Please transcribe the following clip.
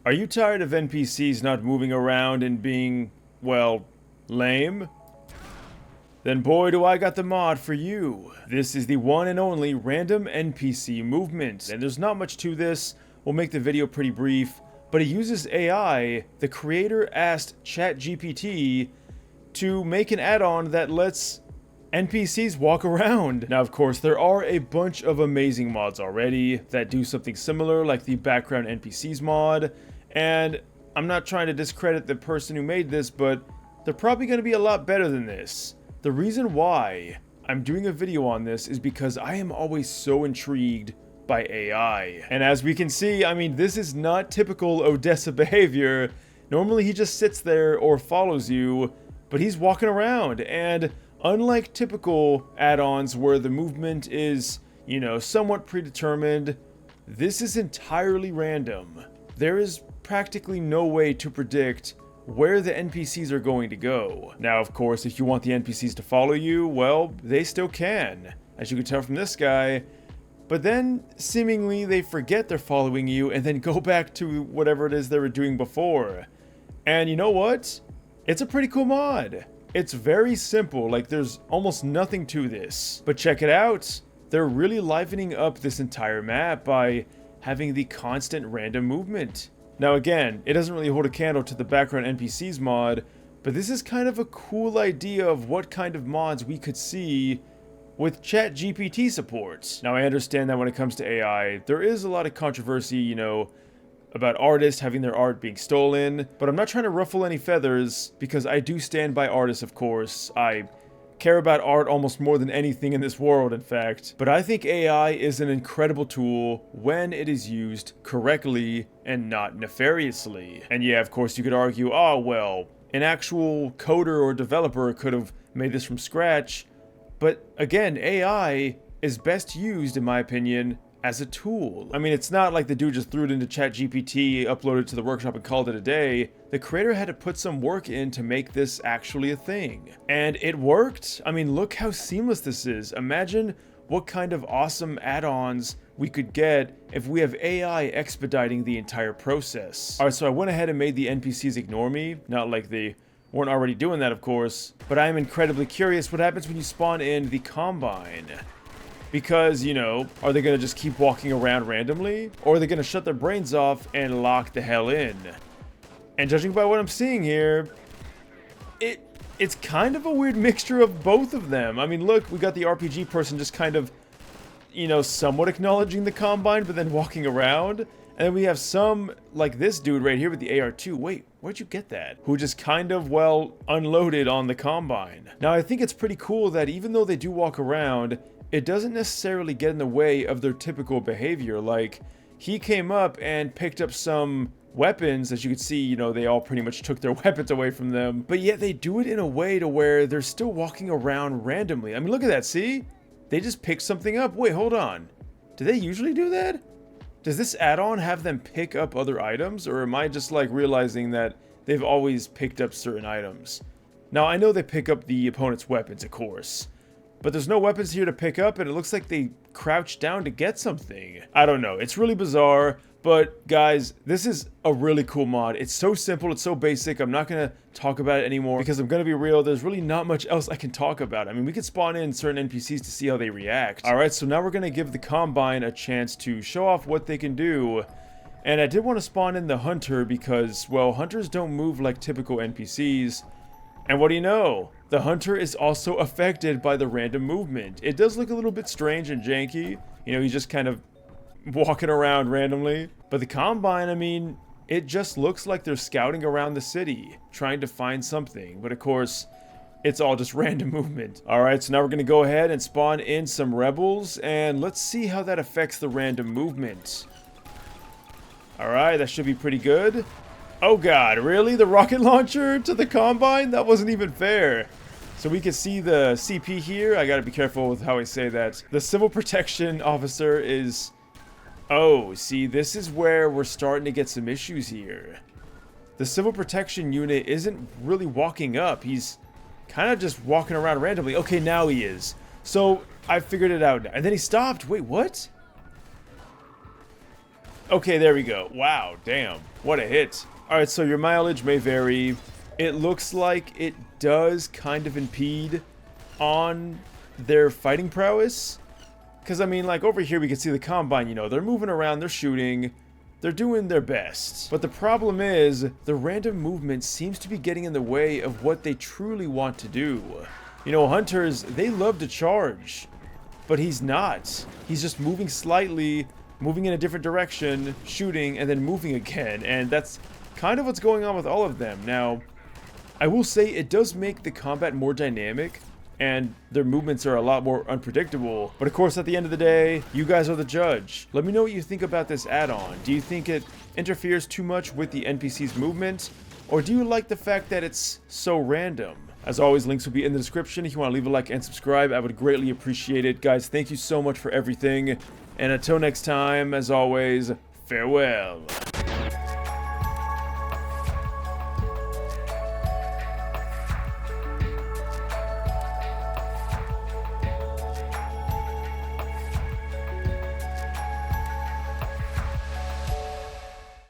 Are you tired of NPCs not moving around and being, well, lame? Then boy do I got the mod for you. This is the one and only random NPC movement, and there's not much to this. We'll make the video pretty brief, but it uses AI. The creator asked ChatGPT to make an add-on that lets NPCs walk around. Now, of course, there are a bunch of amazing mods already that do something similar, like the background NPCs mod, and I'm not trying to discredit the person who made this, but they're probably going to be a lot better than this. The reason why I'm doing a video on this is because I am always so intrigued by AI. And as we can see, I mean, this is not typical Odessa behavior. Normally he just sits there or follows you, but he's walking around, and unlike typical add-ons where the movement is, you know, somewhat predetermined, this is entirely random. There is practically no way to predict where the NPCs are going to go. Now, of course, if you want the NPCs to follow you, well, they still can, as you can tell from this guy. But then, seemingly, they forget they're following you and then go back to whatever it is they were doing before. And you know what? It's a pretty cool mod. It's very simple, like there's almost nothing to this. But check it out. They're really livening up this entire map by having the constant random movement. Now again, it doesn't really hold a candle to the background NPCs mod, but this is kind of a cool idea of what kind of mods we could see with ChatGPT support. Now I understand that when it comes to AI, there is a lot of controversy, you know, about artists having their art being stolen, but I'm not trying to ruffle any feathers because I do stand by artists, of course. I care about art almost more than anything in this world, in fact. But I think AI is an incredible tool when it is used correctly and not nefariously. And yeah, of course, you could argue, oh, well, an actual coder or developer could have made this from scratch. But again, AI is best used, in my opinion, as a tool. I mean, it's not like the dude just threw it into ChatGPT, uploaded it to the workshop, and called it a day. The creator had to put some work in to make this actually a thing. And it worked. I mean, look how seamless this is. Imagine what kind of awesome add-ons we could get if we have AI expediting the entire process. Alright, so I went ahead and made the NPCs ignore me. Not like they weren't already doing that, of course. But I am incredibly curious what happens when you spawn in the Combine. Because, you know, are they going to just keep walking around randomly? Or are they going to shut their brains off and lock the hell in? And judging by what I'm seeing here, it's kind of a weird mixture of both of them. I mean, look, we got the RPG person just kind of, you know, somewhat acknowledging the Combine, but then walking around. And then we have some, like this dude right here with the AR2. Wait, where'd you get that? Who just kind of, well, unloaded on the Combine. Now, I think it's pretty cool that even though they do walk around, it doesn't necessarily get in the way of their typical behavior. Like, he came up and picked up some weapons. As you can see, you know, they all pretty much took their weapons away from them. But yet they do it in a way to where they're still walking around randomly. I mean, look at that, see? They just picked something up. Wait, hold on. Do they usually do that? Does this add-on have them pick up other items? Or am I just, like, realizing that they've always picked up certain items? Now, I know they pick up the opponent's weapons, of course. But there's no weapons here to pick up, and it looks like they crouched down to get something. I don't know. It's really bizarre. But guys, this is a really cool mod. It's so simple. It's so basic. I'm not going to talk about it anymore because I'm going to be real. There's really not much else I can talk about. I mean, we could spawn in certain NPCs to see how they react. All right, so now we're going to give the Combine a chance to show off what they can do. And I did want to spawn in the Hunter because, well, Hunters don't move like typical NPCs. And what do you know? The Hunter is also affected by the random movement. It does look a little bit strange and janky. You know, he's just kind of walking around randomly. But the Combine, I mean, it just looks like they're scouting around the city, trying to find something. But of course, it's all just random movement. Alright, so now we're going to go ahead and spawn in some rebels, and let's see how that affects the random movement. Alright, that should be pretty good. Oh god, really? The rocket launcher to the Combine? That wasn't even fair. So we can see the CP here. I gotta be careful with how I say that. The Civil Protection Officer is... Oh, see, this is where we're starting to get some issues here. The Civil Protection unit isn't really walking up. He's kind of just walking around randomly. Okay, now he is. So, I figured it out. And then he stopped. Wait, what? Okay, there we go. Wow, damn. What a hit. Alright, so your mileage may vary. It looks like it does kind of impede on their fighting prowess. Because, I mean, like, over here we can see the Combine, you know, they're moving around, they're shooting, they're doing their best. But the problem is, the random movement seems to be getting in the way of what they truly want to do. You know, Hunters, they love to charge. But he's not. He's just moving slightly, moving in a different direction, shooting, and then moving again. And that's kind of what's going on with all of them. Now, I will say it does make the combat more dynamic, and their movements are a lot more unpredictable. But of course, at the end of the day, you guys are the judge. Let me know what you think about this add-on. Do you think it interferes too much with the NPC's movement? Or do you like the fact that it's so random? As always, links will be in the description. If you want to leave a like and subscribe, I would greatly appreciate it. Guys, thank you so much for everything. And until next time, as always, farewell.